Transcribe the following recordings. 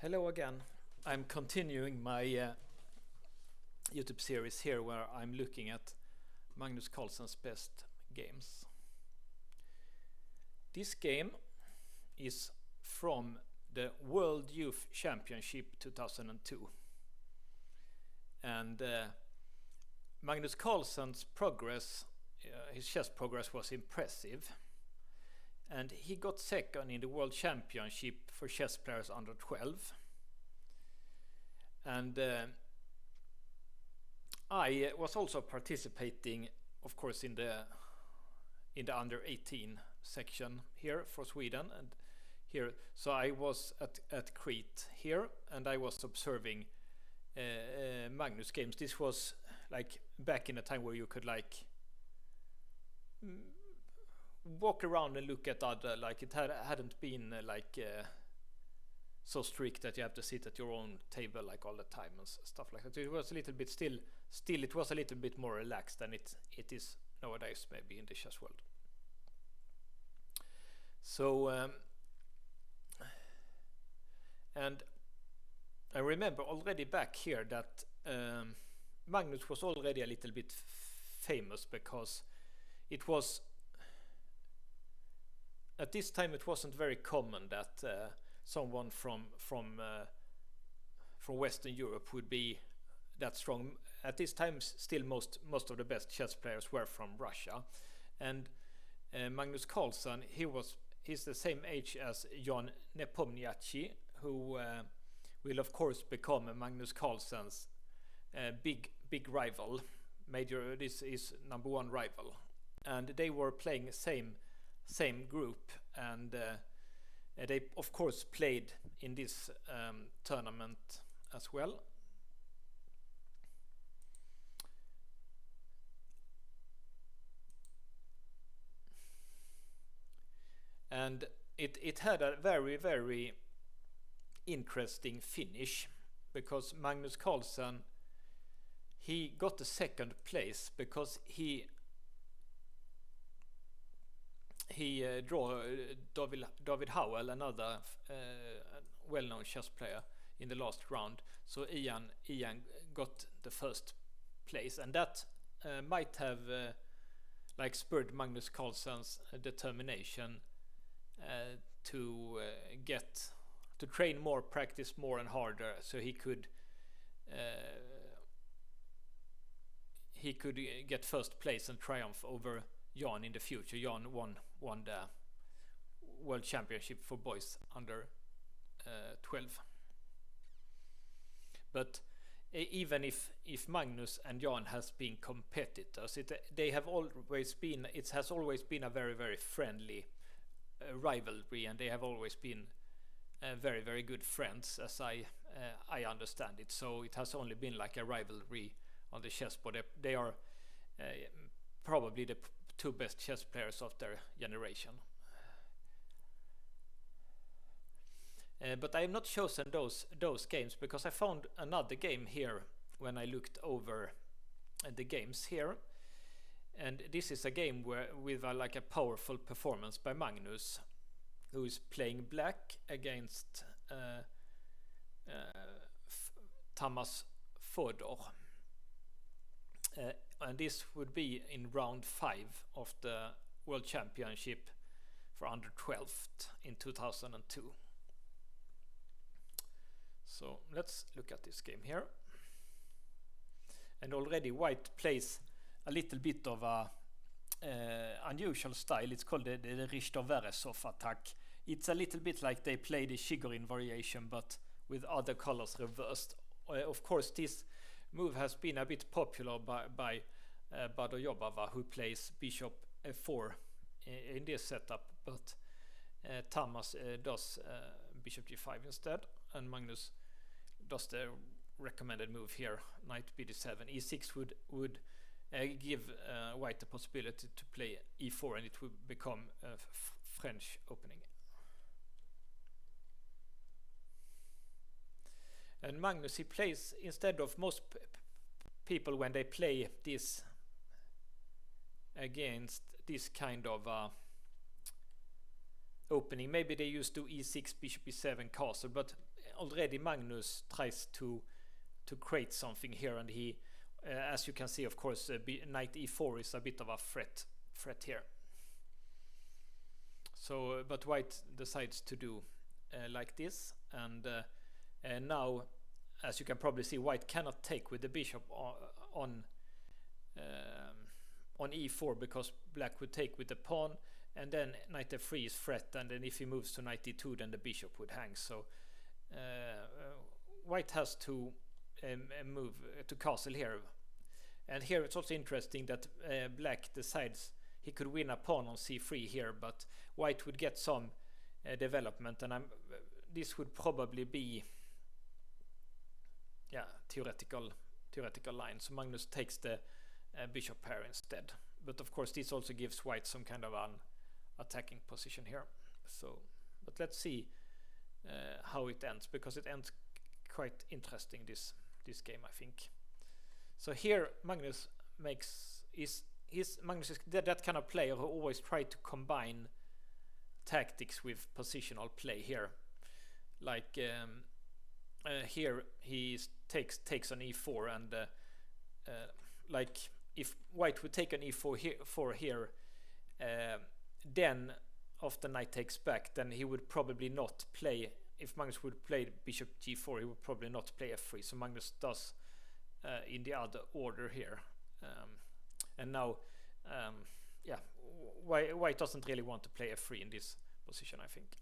Hello again. I'm continuing my YouTube series here where I'm looking at Magnus Carlsen's best games. This game is from the World Youth Championship 2002. And Magnus Carlsen's progress, his chess progress was impressive. And he got second in the World Championship for chess players under 12. And I was also participating, of course, in the under 18 section here for Sweden and here. So I was at Crete here, and I was observing Magnus games. This was like back in a time where you could like walk around and look at other, like it hadn't been so strict that you have to sit at your own table like all the time and stuff like that. It was a little bit still it was a little bit more relaxed than it is nowadays, maybe, in the chess world. So and I remember already back here that Magnus was already a little bit famous because it was at this time it wasn't very common that someone from Western Europe would be that strong. At this time, still most of the best chess players were from Russia, and Magnus Carlsen, he's the same age as Jan Nepomniachtchi, who will of course become Magnus Carlsen's big rival. This is number one rival, and they were playing same group, and they of course played in this tournament as well. And it had a very interesting finish, because Magnus Carlsen, he got the second place because he drew David Howell, another well-known chess player, in the last round. So Ian got the first place, and that might have spurred Magnus Carlsen's determination to train more, practice more and harder, so he could get first place and triumph over Jan in the future. Jan won the World Championship for boys under 12. But even if Magnus and Jan has been competitors, it has always been a very friendly rivalry, and they have always been very good friends, as I understand it. So it has only been like a rivalry on the chessboard. They are probably the two best chess players of their generation. But I have not chosen those games because I found another game here when I looked over the games here, and this is a game with a powerful performance by Magnus, who is playing black against Tamas Fodor. And this would be in round 5 of the World Championship for under 12 in 2002. So let's look at this game here. And already White plays a little bit of a unusual style. It's called the Richter-Veressov attack. It's a little bit like they play the Chigorin variation, but with other colors reversed. Of course, this move has been a bit popular by Badoyobava, who plays bishop f4 in this setup, but Tamas does bishop g5 instead, and Magnus does the recommended move here, knight bd7. e6 would give White the possibility to play e4, and it would become a French opening. And Magnus, he plays, instead of most people when they play this against this kind of opening, maybe they used to e6, bishop e7, castle, but already Magnus tries to create something here, and he, as you can see, of course, knight e4 is a bit of a threat here. So, but white decides to do like this, and now, as you can probably see, white cannot take with the bishop on e4 because black would take with the pawn, and then knight f3 is threat, and then if he moves to knight e2, then the bishop would hang. So white has to move to castle here, and here it's also interesting that black decides he could win a pawn on c3 here, but white would get some development, and this would probably be theoretical line. So Magnus takes the bishop pair instead, but of course this also gives white some kind of an attacking position here. So, but let's see how it ends, because it ends quite interesting, this game, I think. So here Magnus is that kind of player who always try to combine tactics with positional play here. Like here he takes on e4, and like if white would take an e4 here, then after knight takes back, then he would probably not play. If Magnus would play bishop g4, he would probably not play f3. So Magnus does in the other order here, and now white doesn't really want to play f3 in this position, I think.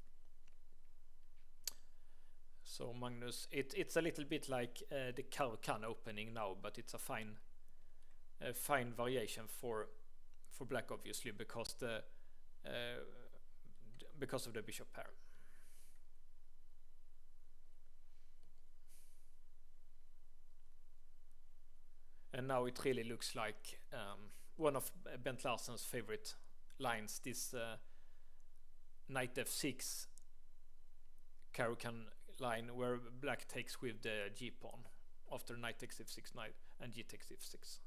So Magnus, it's a little bit like the Carlsen opening now, but it's a fine variation for black, obviously, because of the bishop pair. And now it really looks like one of Bent Larsen's favorite lines, this knight f6 Carlsen line, where black takes with the g-pawn after knight takes f6 knight and g takes f6.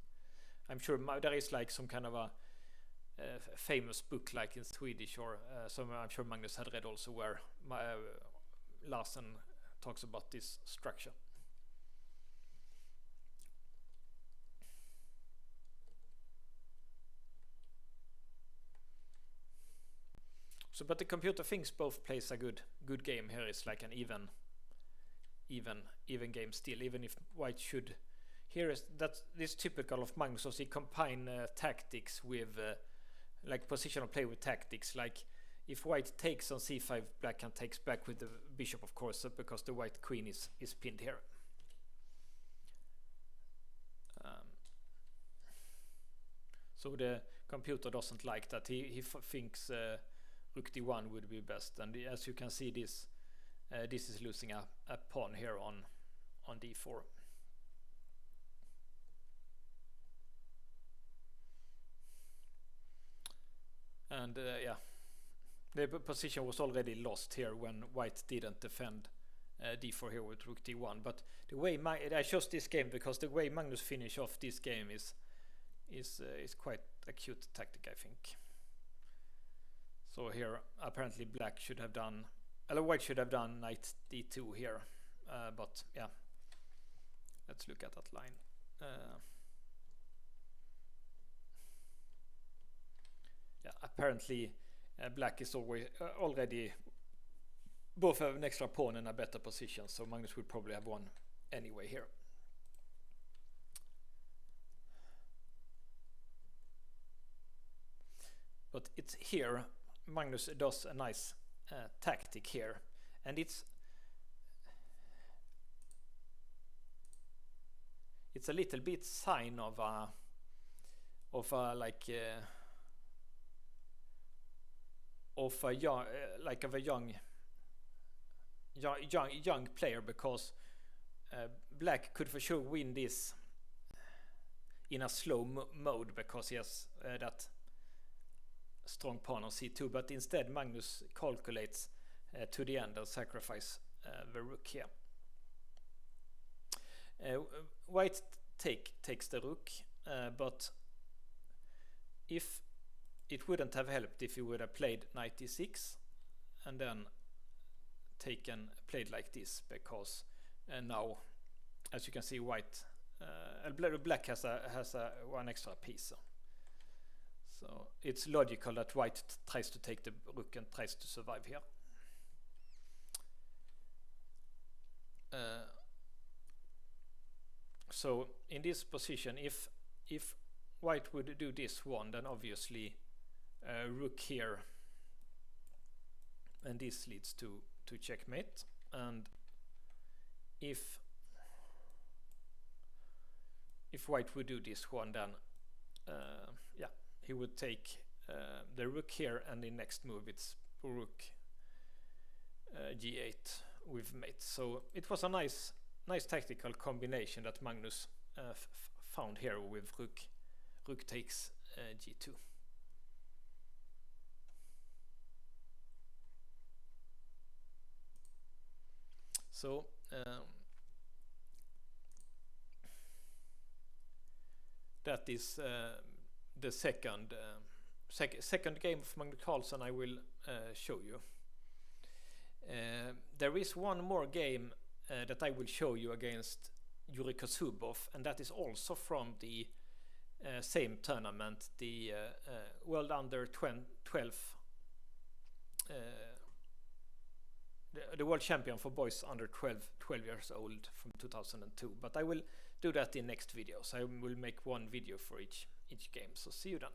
I'm sure there is like some kind of a famous book, like in Swedish, or some I'm sure Magnus had read also, where Larsen talks about this structure. So, but the computer thinks both plays a good game here. It's like an even game still, even if white should. Here is that this typical of Magnus. So he combine tactics with like positional play with tactics. Like if white takes on c5, black can takes back with the bishop, of course, because the white queen is pinned here. So the computer doesn't like that. He thinks Rook d1 would be best, and as you can see, this is losing a pawn here on d4. And the position was already lost here when white didn't defend d4 here with Rook d1. But the way I chose this game because the way Magnus finished off this game is quite a cute tactic, I think. So here apparently black should have done, white should have done knight d2 here, but yeah, let's look at that line. Apparently black is already both have an extra pawn and a better position, so Magnus would probably have won anyway here. But it's here Magnus does a nice tactic here, and it's a little bit sign of a young player, because black could for sure win this in a slow mode because he has that strong pawn on c2, but instead Magnus calculates to the end and sacrifice the rook here. White takes the rook, but if it wouldn't have helped if he would have played knight e6 and then played like this, because now, as you can see, white black has a one extra piece. So it's logical that white tries to take the rook and tries to survive here. So in this position, if white would do this one, then obviously rook here, and this leads to checkmate. And if white would do this one, then yeah, he would take the rook here, and the next move it's rook g8 with mate. So it was a nice tactical combination that Magnus found here with rook takes g2. So that is the second game of Magnus Carlsen I will show you. There is one more game that I will show you against Yuri Kozubov, and that is also from the same tournament, the World Under 12, the world champion for boys under 12 years old from 2002. But I will do that in next videos. I will make one video for each game. So see you then.